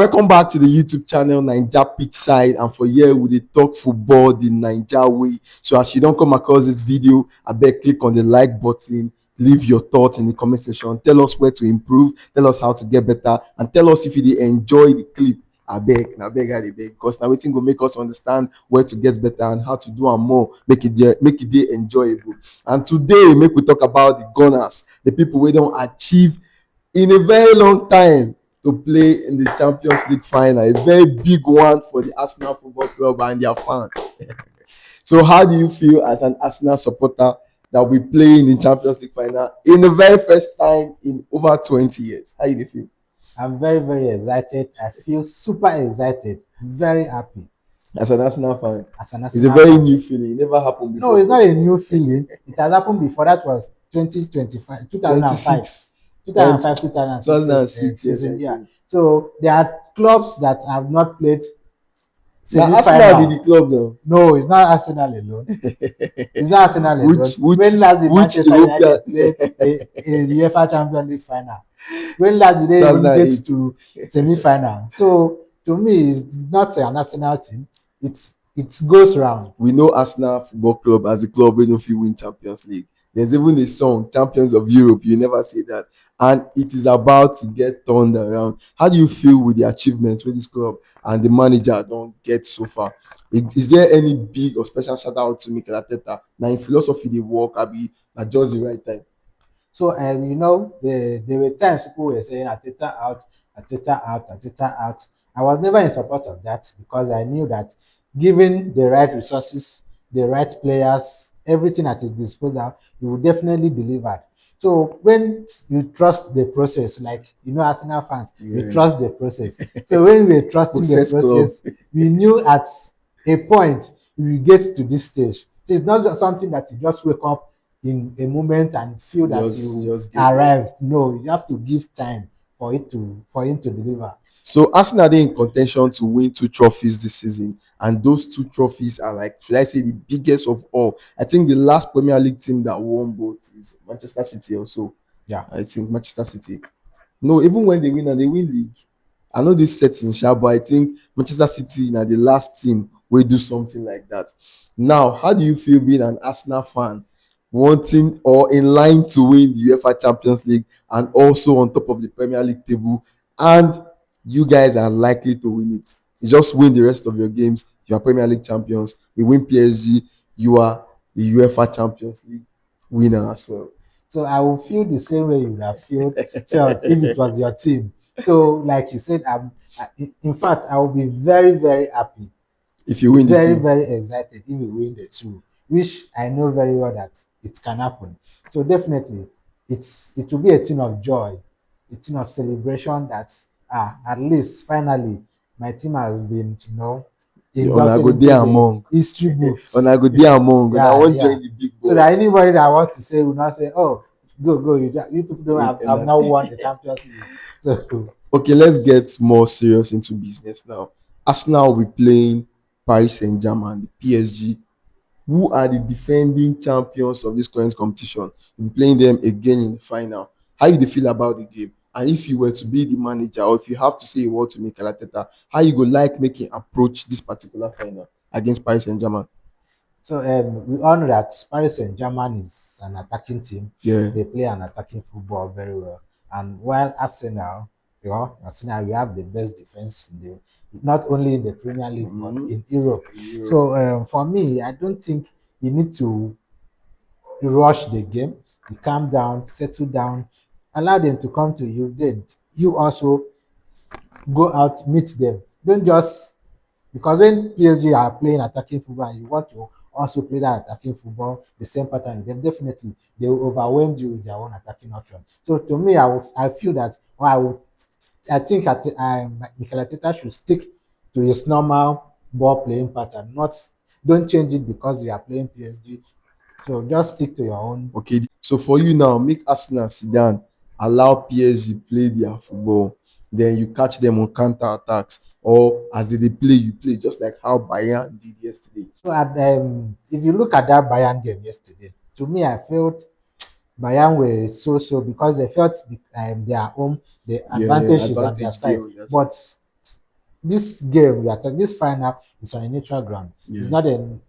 welcome back to the YouTube channel Naijapitchside, and for here we dey talk football the Naija way. So as you don't come across this video, I beg click on the like button, leave your thoughts in the comment section, tell us where to improve, tell us how to get better, and tell us if you dey enjoy the clip. I beg I dey beg, because na wetin go make us understand where to get better and how to do am more, make it dey enjoyable. And today make we talk about the Gunners, the people wey don achieve in a very long time to play in the Champions League final, a very big one for the Arsenal Football Club and their fans. So how do you feel as an Arsenal supporter that will be playing in Champions League final in the very first time in over 20 years? How do you feel? I'm very, very excited. I feel super excited, very happy. As an Arsenal fan, As an it's a Arsenal very fan. new feeling. It never happened before. No, it's not a new feeling. It has happened before. That was 2025, 2005, 26, 2005, 2006 2006, yes, season. I Yeah. think. So there are clubs that have not played Now Arsenal be semi-final. the club now. No, it's not Arsenal alone. It's not Arsenal alone. When last did which Manchester European United play a UEFA Champions League final? When last did they even get 2008? to semi-final? So to me, it's not an Arsenal team. It goes round. We know Arsenal Football Club as a club wey no fit win Champions League. There's even a song, Champions of Europe. You never say that. And it is about to get turned around. How do you feel with the achievements with this club and the manager don't get so far? Is there any big or special shout out to Mikel Arteta? Now in philosophy they work, abi na just the right time. So there were times people were saying Ateta out, Ateta out, Ateta out. I was never in support of that because I knew that given the right resources, the right players, everything at his disposal, he would definitely deliver. So when you trust the process, like Arsenal fans, we Yeah. trust the process. So when we were trusting the Process club. process, we knew at a point we will get to this stage. So it's not just something that you just wake up in a moment and feel that you Just get there. arrived. No, you have to give time for him to deliver. So Arsenal are in contention to win 2 trophies this season, and those 2 trophies are, like, should I say, the biggest of all. I think the last Premier League team that won both is Manchester City. Also, Yeah. I think Manchester City. No, even when they win and they win league, I know this setting, sha, but I think Manchester City na the last team will do something like that. Now, how do you feel being an Arsenal fan, wanting or in line to win the UEFA Champions League and also on top of the Premier League table, and you guys are likely to win it? You just win the rest of your games, you are Premier League champions. You win PSG, you are the UEFA Champions League winner as well. So I will feel the same way you would have felt if it was your team. So, like you said, in fact, I will be very, very happy, If you win very, the two. very excited if we win the two, which I know very well that it can happen. So definitely, it will be a thing of joy, a thing of celebration that at least finally my team has been Una inducted go into dey the among. history books. Una go dey among. Una Yeah, wan yeah. join the big So that boys. anybody that wants to say will not say, "Oh, go, you people don't have not won the Champions League." So Okay, let's get more serious into business now. Arsenal will be playing Paris Saint-Germain, the PSG, who are the defending champions of this current competition. We'll be playing them again in the final. How you dey feel about the game? And if you were to be the manager, or if you have to say a word to Mikel Arteta, how you go like making approach this particular final against Paris Saint-Germain? So we all know that Paris Saint-Germain is an attacking team. Yeah. They play an attacking football very well. And while Arsenal, we have the best defense not only in the Premier League but in Europe. Europe. So for me, I don't think you need to rush the game. You calm down, settle down, allow them to come to you. Then you also go out, meet them. Don't just because when PSG are playing attacking football and you want to also play that attacking football, the same pattern, then definitely they will overwhelm you with their own attacking option. So to me, I feel that, or I think Mikel Arteta should stick to his normal ball playing pattern. Not don't change it because you are playing PSG. So just stick to your own. Okay, so for you now, make Arsenal sit down, allow PSG play their football, then you catch them on counter attacks, or as they dey play, you play just like how Bayern did yesterday. So if you look at that Bayern game yesterday, to me, I felt Bayern were so because they felt their home, the Yeah, advantage is on their advantage there side. on their side. But this game we are talking, this final is on a neutral ground. Yeah, It's not an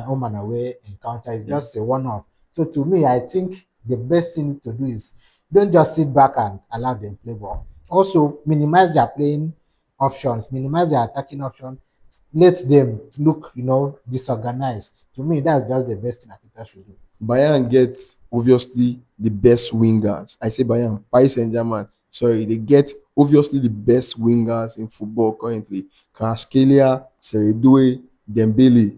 home and away encounter. It's yeah. just a one-off. So to me, I think the best thing to do is don't just sit back and allow them play ball. Also, minimize their playing options, minimize their attacking options. Let them look, disorganized. To me, that's just the best thing Ateta should do. Bayern gets obviously the best wingers. I say Bayern, Paris Saint-Germain. Sorry, they get obviously the best wingers in football currently. Kvaratskhelia, Seredoué, Dembele.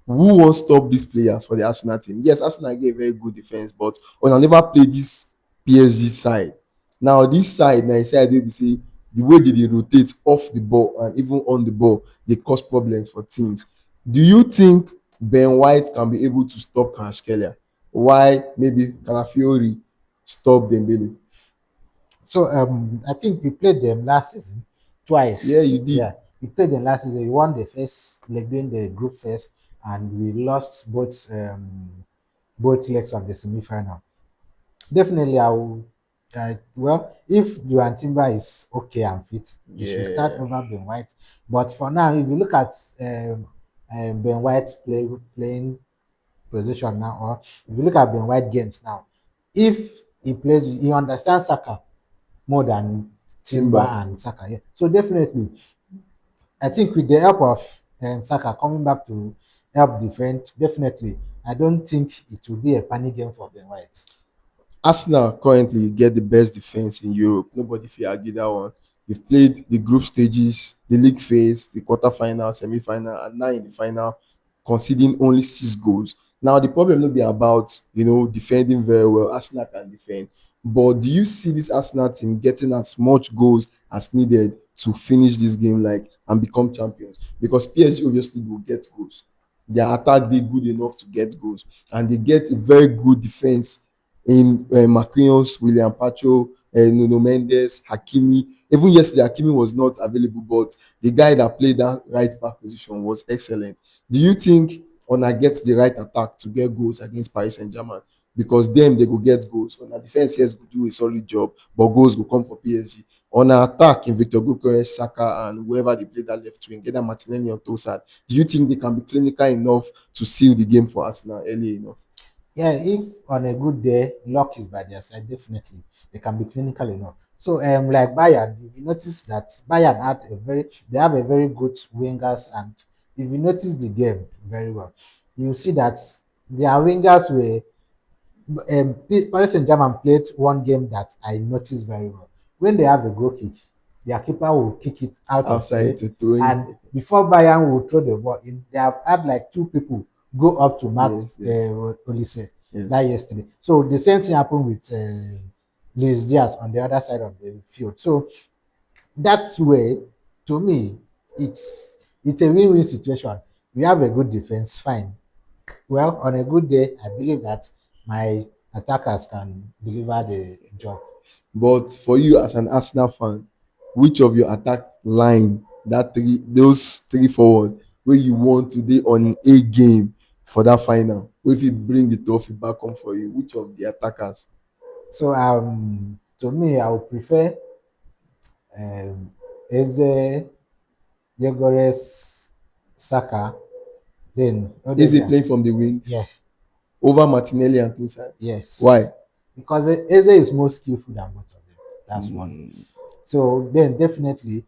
Who won't stop these players for the Arsenal team? Yes, Arsenal get very good defense, but una never play this PSG side. Now, this side na a side wey be say the way they dey rotate off the ball and even on the ball dey cause problems for teams. Do you think Ben White can be able to stop Kvaratskhelia? Why maybe Calafiori stop Dembele? So I think we played them last season Yeah, you twice. did. Yeah, we played them last season. We won the first leg during the group phase, and we lost both legs of the semi-final. Definitely, I will. Well, if Joan Timber is okay and fit, he should start Yeah, over Ben White. But for now, if you look at Ben White's playing position now, or if you look at Ben White games now, if he plays, he understands Saka more than Timber Timber. and Saka. Yeah. So definitely, I think with the help of Saka coming back to help defend, definitely, I don't think it will be a panic game for Ben White. Arsenal currently get the best defense in Europe. Nobody fit argue that one. We've played the group stages, the league phase, the quarter-final, semi-final, and now in the final, conceding only 6 goals. Now the problem no be about defending very well. Arsenal can defend, but do you see this Arsenal team getting as much goals as needed to finish this game like and become champions? Because PSG obviously will get goals. Their attack dey good enough to get goals, and they get a very good defense in Marquinhos, William Pacho, Nuno Mendes, Hakimi. Even yesterday, Hakimi was not available, but the guy that played that right back position was excellent. Do you think Ona gets the right attack to get goals against Paris Saint-Germain? Because them, they go get goals. On a defense, yes, go do a solid job, but goals go come for PSG. On an attack in Victor Gyokeres, Saka, and whoever they play that left wing, get that Martinelli or Trossard. Do you think they can be clinical enough to seal the game for Arsenal early enough? Yeah, if on a good day, luck is by their side, definitely they can be clinical enough. So, like Bayern, if you notice that Bayern they have a very good wingers, and if you notice the game very well, you see that their wingers were Paris Saint-Germain played one game that I noticed very well. When they have a goal kick, their keeper will kick it out of Outside play, to throw and in. before Bayern will throw the ball in, they have had like two people go up to mark Yes, yes, Olise that yes. yesterday. So the same thing happened with Luis Diaz on the other side of the field. So that way, to me, it's a win-win situation. We have a good defense, fine. Well, on a good day, I believe that my attackers can deliver the job. But for you as an Arsenal fan, which of your attack line, those three forward, where you want to be on an A game for that final, if you bring the trophy back home for you, which of the attackers? So to me, I would prefer Eze, Yegores, Saka, then Is he Odegaard. playing from the wings Yes, over Martinelli and Trossard? Why? yes, because Eze is more skillful than both of them. That's one. Mm. So then definitely,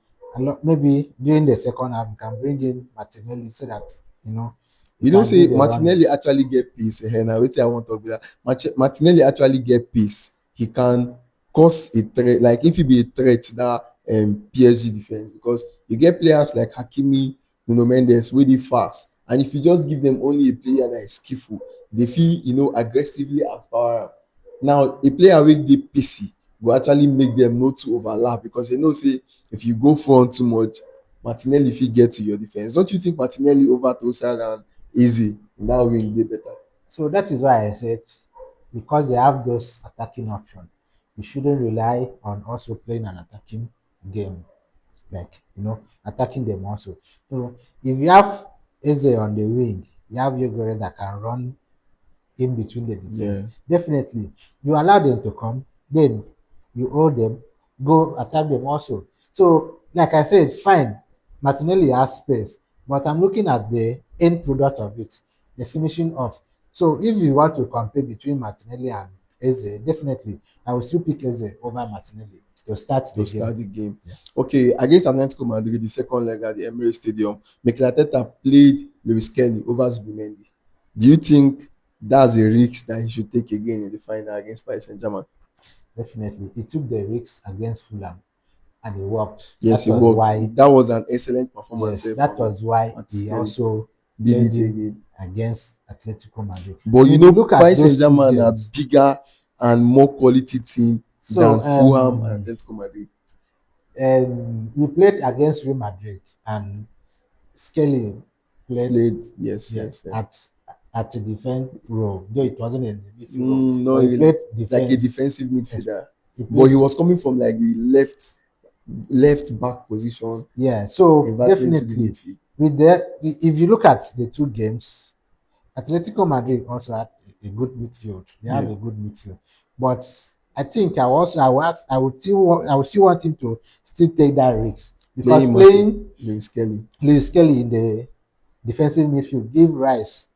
maybe during the second half, you can bring in Martinelli so that you know he You know, can do say the running. Martinelli actually get pace. Now, wetin I want to talk about. Martinelli actually get pace. He can cause a threat. Like if he be a threat to that PSG defense, because you get players like Hakimi, Nuno Mendes, really fast, and if you just give them only a player that is skillful, they feel aggressively outpower am. Now, a player wey dey pacey go actually make them no too overlap because they know say if you go front too much, Martinelli fit get to your defense. Don't you think Martinelli over Trossard and easy in that wing dey better? So that is why I said because they have those attacking options, you shouldn't rely on also playing an attacking game, like attacking them also. So if you have Eze on the wing, you have Yogore that can run in between the defense. Yeah. Definitely, you allow them to come, then you hold them, go attack them also. So, like I said, fine. Martinelli has space, but I'm looking at the end product of it, the finishing off. So if you want to compare between Martinelli and Eze, definitely I will still pick Eze over Martinelli to start to the game. start the game. Yeah, Okay, against Atletico Madrid, the second leg at the Emirates Stadium, Mikel Arteta played Lewis Kelly over Zubimendi. Do you think that's a risk that he should take again in the final against Paris Saint-Germain? definitely. He took the risks against Fulham and it worked. Yes, That it was worked. why, That was an excellent performance yes, from that was why Martin he Kelly. also Did played it him again. against Atletico Madrid. But And you if you know, look at Paris those two Saint-Germain are games, bigger and more quality team than so Fulham and Atletico Madrid. we played against Real Madrid and Skelly played, Played, yes, yeah, yes, yes. at a defense role, though it wasn't in the midfield role, Not but he really. played Like a defense. defensive Yes, midfielder. he But he played, was coming from like the left back position, yeah. So inverting into the definitely, midfield. with the if you look at the two games, Atletico Madrid also had a good midfield. They have Yeah. a good midfield, but I think I would still want him to still take that risk because Playing Martin playing Lewis Kelly. Lewis Kelly in the defensive midfield give Rice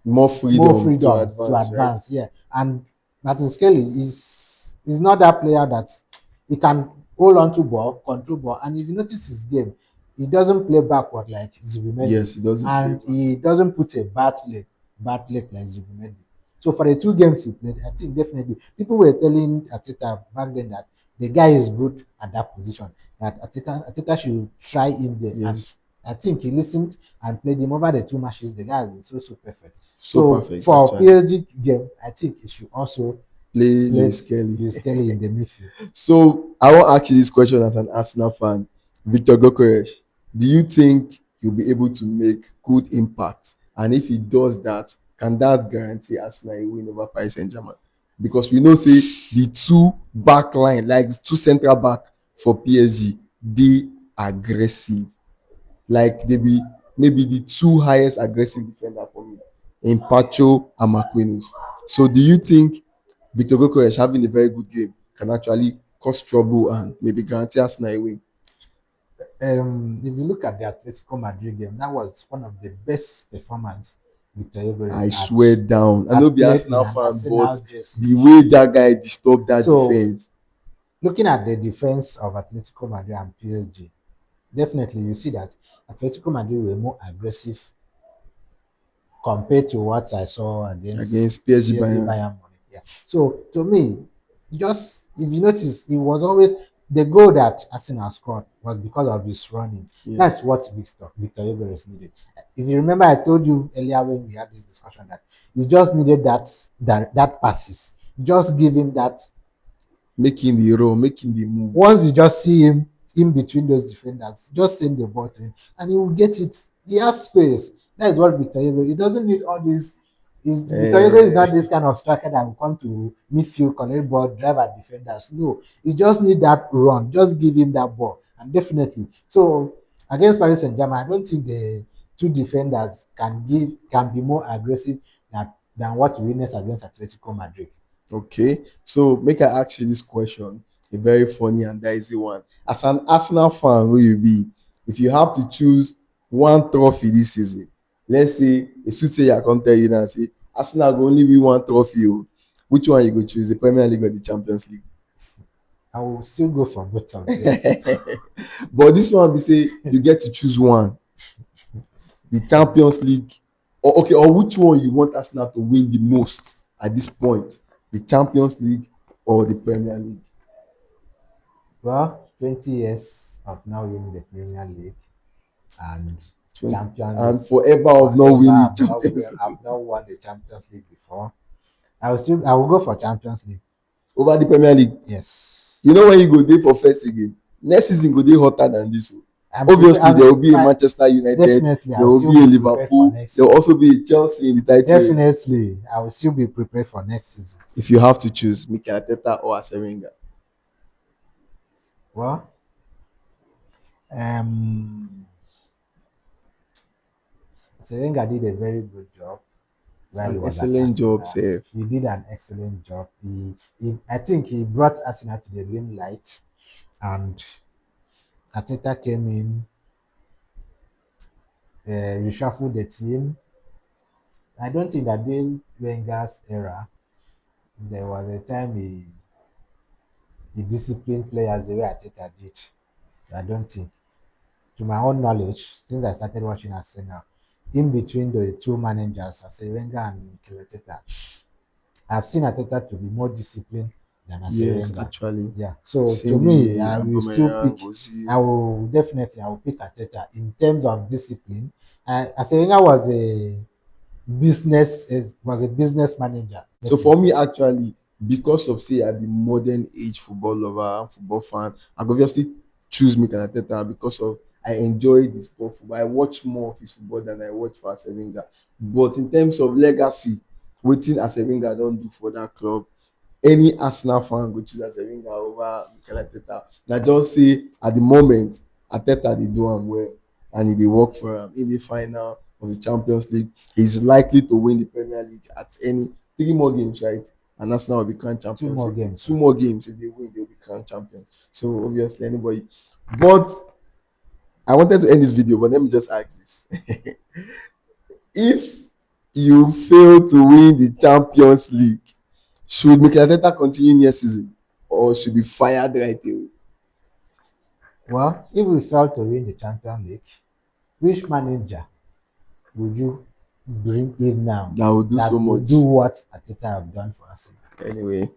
More more freedom to freedom to advance, right? advance. Yeah, and Martin Skelly is not that player that he can hold on to ball, control ball, and if you notice his game, he doesn't play backward like Zubimendi, Yes, he doesn't play and back. he doesn't put a bad leg like Zubimendi. So for the two games he played, I think definitely people were telling Ateta back then that the guy is good at that position. That Ateta should try him there, and Yes. I think he listened and played him over the two matches. The guy has been so perfect. So So perfect, for actually. PSG game, I think he should also Play play Lewis Kelly. Luis Kelly in the midfield. So I want to ask you this question as an Arsenal fan. Victor Gokeresh, do you think he'll be able to make good impact? And if he does that, can that guarantee Arsenal a win over Paris Saint-Germain? Because we know say the two back line, like the two central back for PSG, they aggressive. Like they be maybe the two highest aggressive defender for me in Pacho and Marquinhos. So do you think Victor Gokores having a very good game can actually cause trouble and maybe guarantee Arsenal a win? If you look at the Atletico Madrid game, that was one of the best performance Victor Gyokeres I swear down. I know had be played in Arsenal an fan, but Arsenal jersey. the way that guy disturbed that So defense, looking at the defense of Atletico Madrid and PSG, definitely you see that Atletico Madrid were more aggressive compared to what I saw against against PSG PSG Bayern. Bayern Munich. Yeah. So to me, just if you notice, it was always the goal that Arsenal scored was because of his running. That's Yes. what Victor Everest needed. If you remember, I told you earlier when we had this discussion that you just needed that passes. Just give him that. Making the run, making the move. Once you just see him in between those defenders, just send the ball to him and he will get it. He has space. That is what Victor Hugo. He doesn't need all this. Victor Hugo is not Eh, this kind of striker that will come to midfield, collect ball, drive at defenders. No, he just need that run. Just give him that ball, and definitely. So against Paris Saint Germain, I don't think the two defenders can be more aggressive than what we witnessed against Atletico Madrid. Okay, so make I ask you this question, a very funny and dicey one. As an Arsenal fan, will you be if you have to choose one trophy this season? Let's say a soothsayer come tell you now say Arsenal go only win one trophy. Oh. Which one you go choose, the Premier League or the Champions League? I will still go for both of them. But this one be say you get to choose one, the Champions League, or okay, or which one you want Arsenal to win the most at this point, the Champions League or the Premier League? Well, 20 years of now winning the Premier League and 20, Champions League. and forever of not Forever, winning Champions League I've not won the Champions League before. I will go for Champions League. over the Premier League. Yes, You know when you go there for first again, next season go dey hotter than this one. I'm prepared. Obviously, there will be a Manchester United, Definitely, I there will will still be a be prepared for Liverpool, next there will season. also be a Chelsea in the title race. Definitely, I will still be prepared for next season. If you have to choose, Mikel Arteta or Arsene Wenger, Well, um, Serenga did a very good job while he an was at excellent job, Arsenal. sef. He did an excellent job. I think he brought Arsenal to the limelight, and Ateta came in, reshuffled the team. I don't think that during Wenger's era, there was a time he disciplined players the way Ateta did. I don't think. To my own knowledge, since I started watching Arsenal, in between the two managers, Arsene Wenger and Mikel Arteta, I've seen Arteta to be more disciplined than Arsene Yes, Wenger. actually. Yeah. I've So to seen me, the I will still Aubameyang, pick. Ozil. I will pick Arteta in terms of discipline. Arsene Wenger was a business manager. So for Definitely, me, actually, because of say I be modern age football lover and football fan, I go obviously choose Mikel Arteta because of I enjoy this sport football. I watch more of his football than I watch for Arsene Wenger. But in terms of legacy, wetin Arsene Wenger don do for that club, any Arsenal fan go choose Arsene Wenger over Mikel Arteta. Na just say at the moment Arteta dey do am well and e dey work for am in the final of the Champions League. He is likely to win the Premier League at any three more games, right? And Arsenal will be crowned two champions. more If games. two more games, if they win, they'll be crowned champions. So obviously anybody. But I wanted to end this video, but let me just ask this: if you fail to win the Champions League, should Mikel Arteta continue next season or should be fired right away? Well, if we fail to win the Champions League, which manager would you bring in now That will do so that will do much. what Ateta have done for Arsenal? Anyway,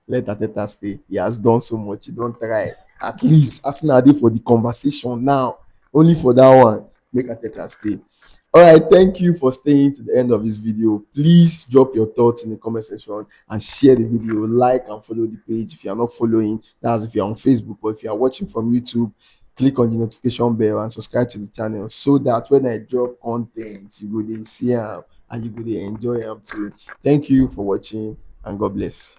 let Ateta stay. He has done so much. He don't try. At least Arsenal dey for the conversation now. Only for that one, make Ateta stay. All right, thank you for staying to the end of this video. Please drop your thoughts in the comment section and share the video. Like and follow the page if you are not following. That's if you're on Facebook, or if you are watching from YouTube, click on the notification bell and subscribe to the channel so that when I drop content, you go dey see am and you go dey enjoy am too. Thank you for watching and God bless.